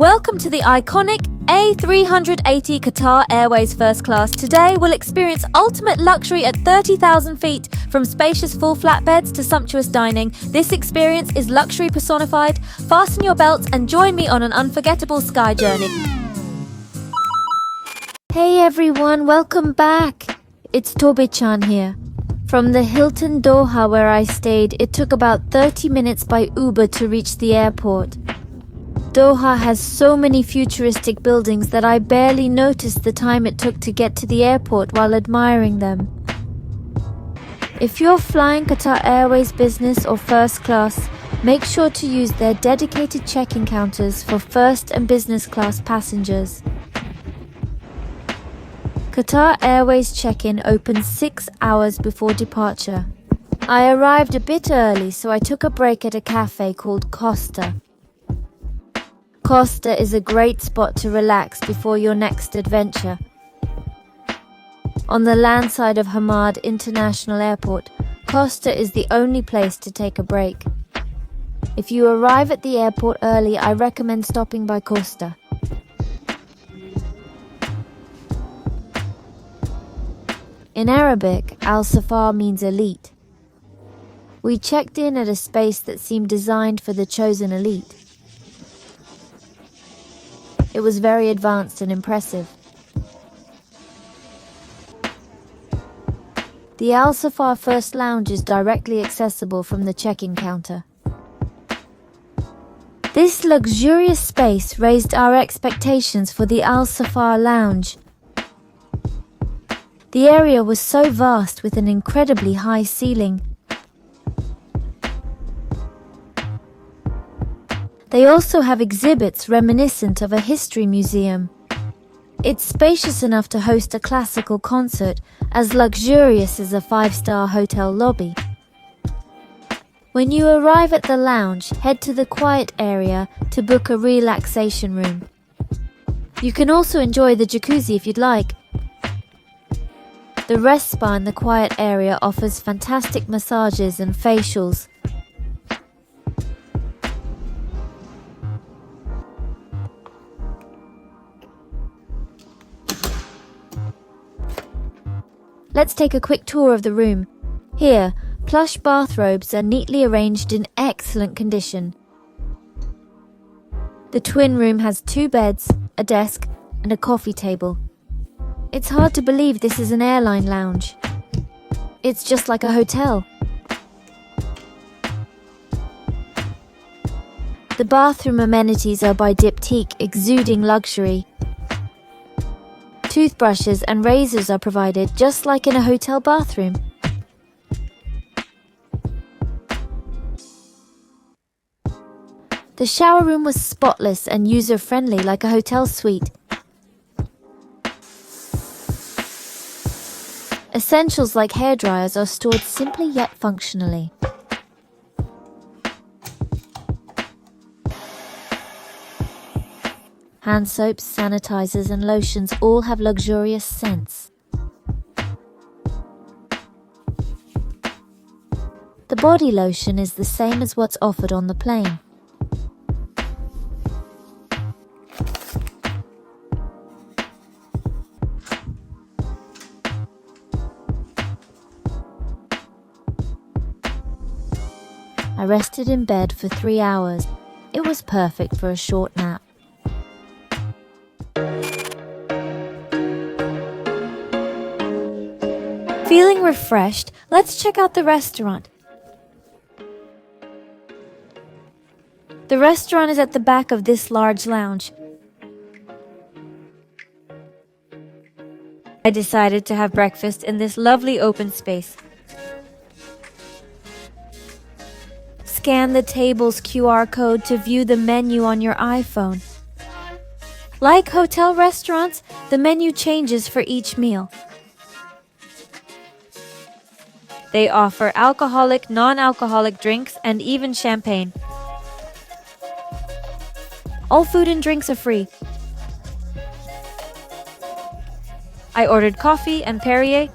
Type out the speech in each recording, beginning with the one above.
Welcome to the iconic A380 Qatar Airways First Class. Today we'll experience ultimate luxury at 30,000 feet. From spacious full flatbeds to sumptuous dining, this experience is luxury personified. Fasten your belts and join me on an unforgettable sky journey. Hey everyone, welcome back. It's Tobe-chan here. From the Hilton Doha where I stayed, it took about 30 minutes by Uber to reach the airport. Doha has so many futuristic buildings that I barely noticed the time it took to get to the airport while admiring them. If you're flying Qatar Airways Business or First Class, make sure to use their dedicated check-in counters for first and business class passengers. Qatar Airways check-in opens 6 hours before departure. I arrived a bit early, so I took a break at a cafe called Costa. Costa is a great spot to relax before your next adventure. On the land side of Hamad International Airport, Costa is the only place to take a break. If you arrive at the airport early, I recommend stopping by Costa. In Arabic, Al-Safar means elite. We checked in at a space that seemed designed for the chosen elite. It was very advanced and impressive. The Al-Safar First Lounge is directly accessible from the check-in counter. This luxurious space raised our expectations for the Al-Safar Lounge. The area was so vast with an incredibly high ceiling. They also have exhibits reminiscent of a history museum. It's spacious enough to host a classical concert, as luxurious as a 5-star hotel lobby. When you arrive at the lounge, head to the quiet area to book a relaxation room. You can also enjoy the jacuzzi if you'd like. The rest spa in the quiet area offers fantastic massages and facials. Let's take a quick tour of the room. Here, plush bathrobes are neatly arranged in excellent condition. The twin room has 2 beds, a desk, and a coffee table. It's hard to believe this is an airline lounge. It's just like a hotel. The bathroom amenities are by Diptyque, exuding luxury. Toothbrushes and razors are provided just like in a hotel bathroom. The shower room was spotless and user-friendly like a hotel suite. Essentials like hairdryers are stored simply yet functionally. Hand soaps, sanitizers and lotions all have luxurious scents. The body lotion is the same as what's offered on the plane. I rested in bed for 3 hours. It was perfect for a short nap. Feeling refreshed, let's check out the restaurant. The restaurant is at the back of this large lounge. I decided to have breakfast in this lovely open space. Scan the table's QR code to view the menu on your iPhone. Like hotel restaurants, the menu changes for each meal. They offer alcoholic, non-alcoholic drinks and even champagne. All food and drinks are free. I ordered coffee and Perrier.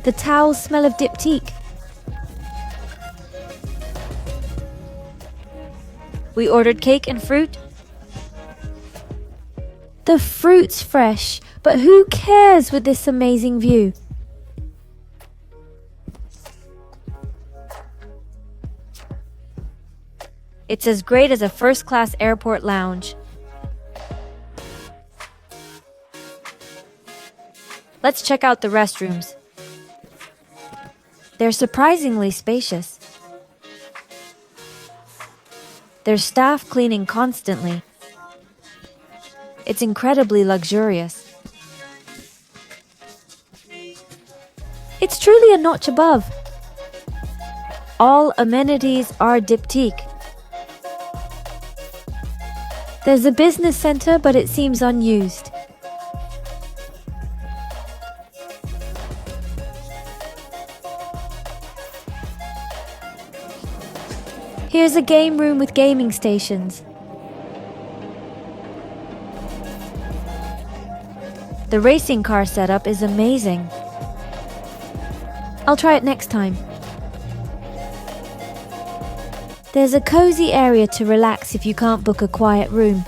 The towels smell of Diptyque. We ordered cake and fruit. The fruit's fresh, but who cares with this amazing view? It's as great as a first-class airport lounge. Let's check out the restrooms. They're surprisingly spacious. There's staff cleaning constantly. It's incredibly luxurious. It's truly a notch above. All amenities are Diptyque. There's a business center, but it seems unused. Here's a game room with gaming stations. The racing car setup is amazing. I'll try it next time. There's a cozy area to relax if you can't book a quiet room.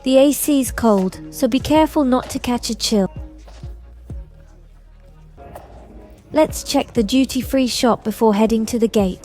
The AC's cold, so be careful not to catch a chill. Let's check the duty-free shop before heading to the gate.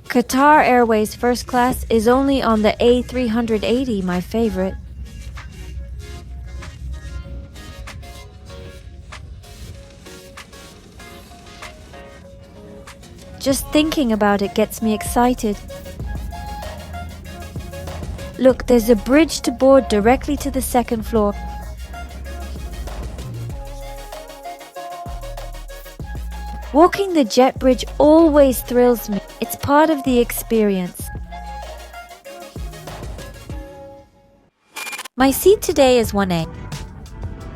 Qatar Airways First Class is only on the A380, my favorite. Just thinking about it gets me excited. Look, there's a bridge to board directly to the second floor. Walking the jet bridge always thrills me. It's part of the experience. My seat today is 1A.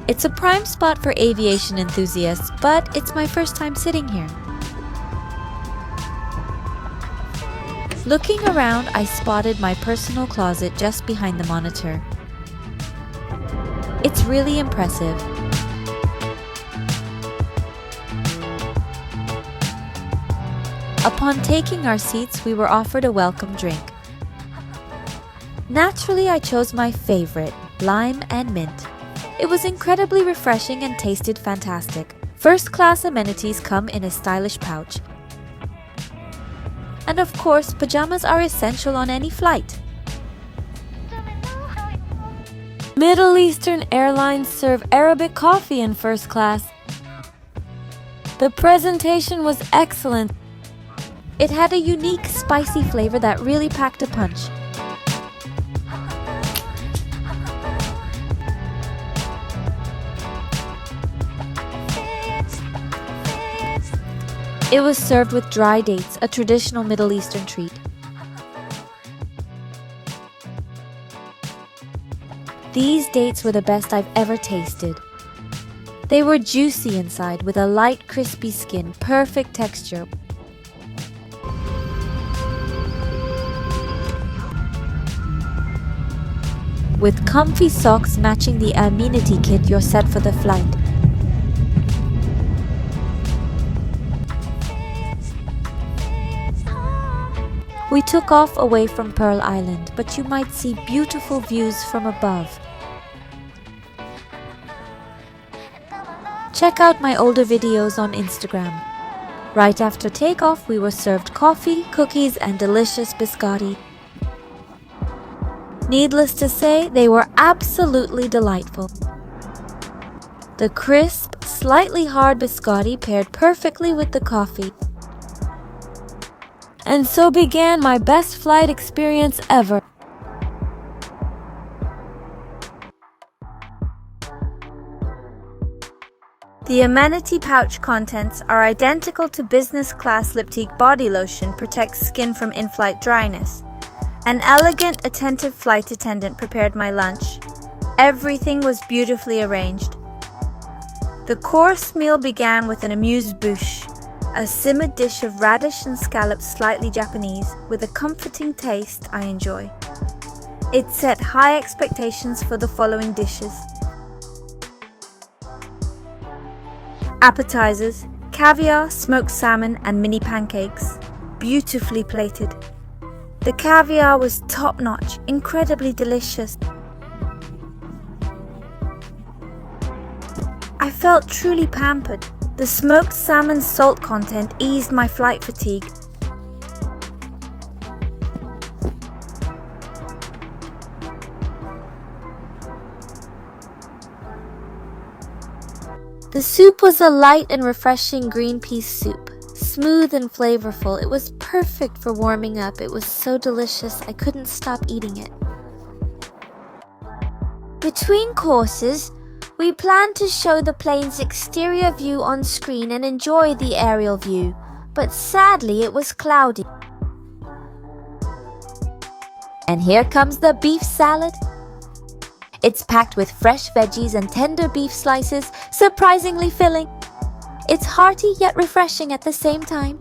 It's a prime spot for aviation enthusiasts, but it's my first time sitting here. Looking around, I spotted my personal closet just behind the monitor. It's really impressive. Upon taking our seats, we were offered a welcome drink. Naturally, I chose my favorite, lime and mint. It was incredibly refreshing and tasted fantastic. First-class amenities come in a stylish pouch. And of course, pajamas are essential on any flight. Middle Eastern airlines serve Arabic coffee in first class. The presentation was excellent. It had a unique spicy flavor that really packed a punch. It was served with dry dates, a traditional Middle Eastern treat. These dates were the best I've ever tasted. They were juicy inside with a light, crispy skin, perfect texture. With comfy socks matching the amenity kit, you're set for the flight. We took off away from Pearl Island, but you might see beautiful views from above. Check out my older videos on Instagram. Right after takeoff, we were served coffee, cookies, and delicious biscotti. Needless to say, they were absolutely delightful. The crisp, slightly hard biscotti paired perfectly with the coffee. And so began my best flight experience ever. The amenity pouch contents are identical to business class Diptyque body lotion, protects skin from in-flight dryness. An elegant, attentive flight attendant prepared my lunch. Everything was beautifully arranged. The course meal began with an amuse-bouche, a simmered dish of radish and scallops slightly Japanese, with a comforting taste I enjoy. It set high expectations for the following dishes. Appetizers, caviar, smoked salmon and mini pancakes, beautifully plated. The caviar was top-notch, incredibly delicious. I felt truly pampered. The smoked salmon's salt content eased my flight fatigue. The soup was a light and refreshing green pea soup, smooth and flavorful. It was perfect for warming up. It was so delicious, I couldn't stop eating it. Between courses, we planned to show the plane's exterior view on screen and enjoy the aerial view, but sadly it was cloudy. And here comes the beef salad. It's packed with fresh veggies and tender beef slices, surprisingly filling. It's hearty yet refreshing at the same time.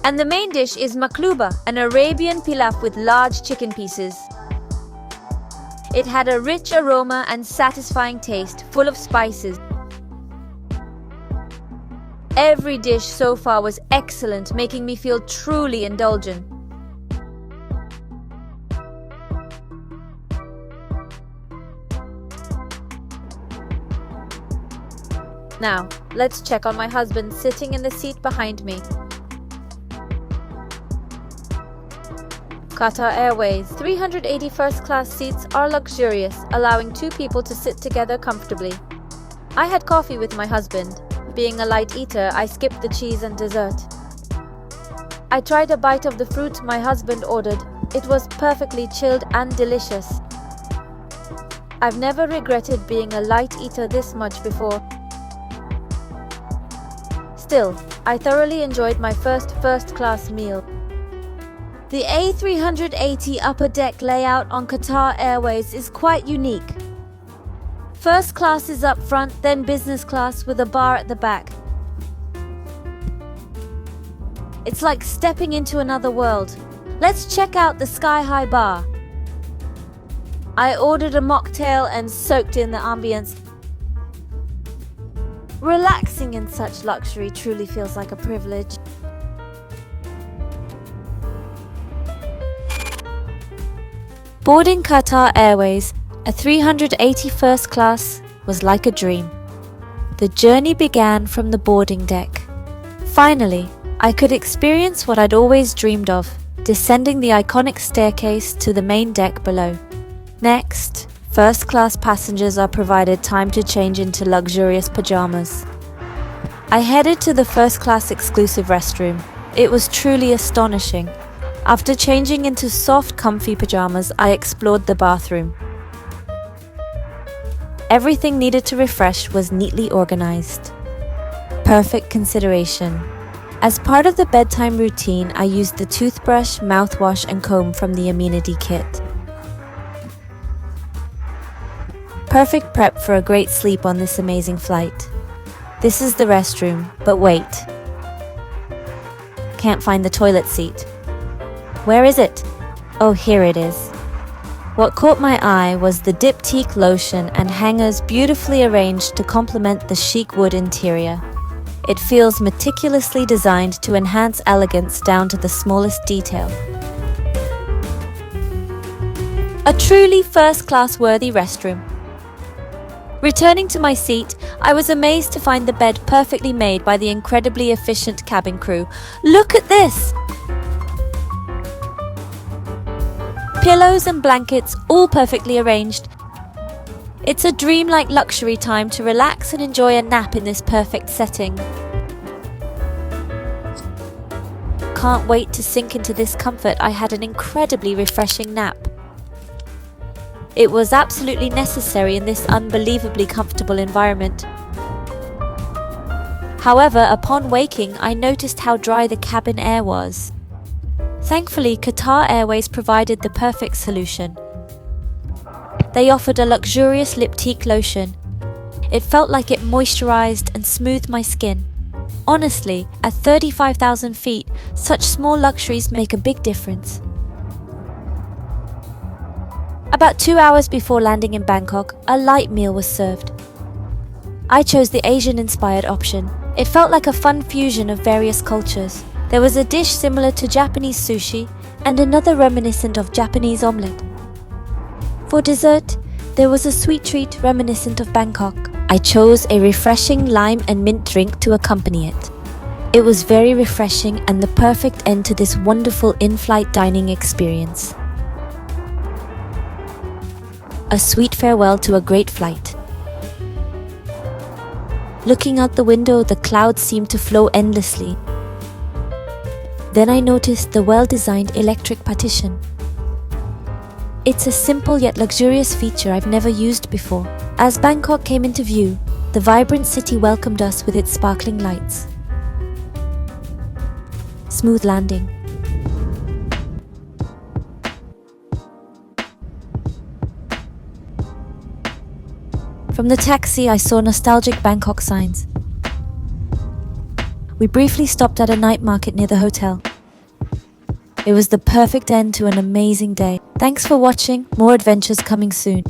And the main dish is makluba, an Arabian pilaf with large chicken pieces. It had a rich aroma and satisfying taste, full of spices. Every dish so far was excellent, making me feel truly indulgent. Now, let's check on my husband sitting in the seat behind me. Qatar Airways 380 First Class seats are luxurious, allowing 2 people to sit together comfortably. I had coffee with my husband. Being a light eater, I skipped the cheese and dessert. I tried a bite of the fruit my husband ordered. It was perfectly chilled and delicious. I've never regretted being a light eater this much before. Still, I thoroughly enjoyed my first class meal. The A380 Upper Deck layout on Qatar Airways is quite unique. First class is up front, then business class with a bar at the back. It's like stepping into another world. Let's check out the sky-high bar. I ordered a mocktail and soaked in the ambience. Relaxing in such luxury truly feels like a privilege. Boarding Qatar Airways, a 380 First Class, was like a dream. The journey began from the boarding deck. Finally, I could experience what I'd always dreamed of, descending the iconic staircase to the main deck below. Next, first-class passengers are provided time to change into luxurious pajamas. I headed to the first-class exclusive restroom. It was truly astonishing. After changing into soft, comfy pajamas, I explored the bathroom. Everything needed to refresh was neatly organized. Perfect consideration. As part of the bedtime routine, I used the toothbrush, mouthwash, and comb from the amenity kit. Perfect prep for a great sleep on this amazing flight. This is the restroom, but wait. Can't find the toilet seat. Where is it? Oh, here it is. What caught my eye was the Diptyque lotion and hangers beautifully arranged to complement the chic wood interior. It feels meticulously designed to enhance elegance down to the smallest detail. A truly first-class worthy restroom. Returning to my seat, I was amazed to find the bed perfectly made by the incredibly efficient cabin crew. Look at this! Pillows and blankets, all perfectly arranged. It's a dreamlike luxury time to relax and enjoy a nap in this perfect setting. Can't wait to sink into this comfort. I had an incredibly refreshing nap. It was absolutely necessary in this unbelievably comfortable environment. However, upon waking, I noticed how dry the cabin air was. Thankfully, Qatar Airways provided the perfect solution. They offered a luxurious Diptyque lotion. It felt like it moisturized and smoothed my skin. Honestly, at 35,000 feet, such small luxuries make a big difference. About 2 hours before landing in Bangkok, a light meal was served. I chose the Asian-inspired option. It felt like a fun fusion of various cultures. There was a dish similar to Japanese sushi and another reminiscent of Japanese omelette. For dessert, there was a sweet treat reminiscent of Bangkok. I chose a refreshing lime and mint drink to accompany it. It was very refreshing and the perfect end to this wonderful in-flight dining experience. A sweet farewell to a great flight. Looking out the window, the clouds seemed to flow endlessly. Then I noticed the well-designed electric partition. It's a simple yet luxurious feature I've never used before. As Bangkok came into view, the vibrant city welcomed us with its sparkling lights. Smooth landing. From the taxi, I saw nostalgic Bangkok signs. We briefly stopped at a night market near the hotel. It was the perfect end to an amazing day. Thanks for watching. More adventures coming soon.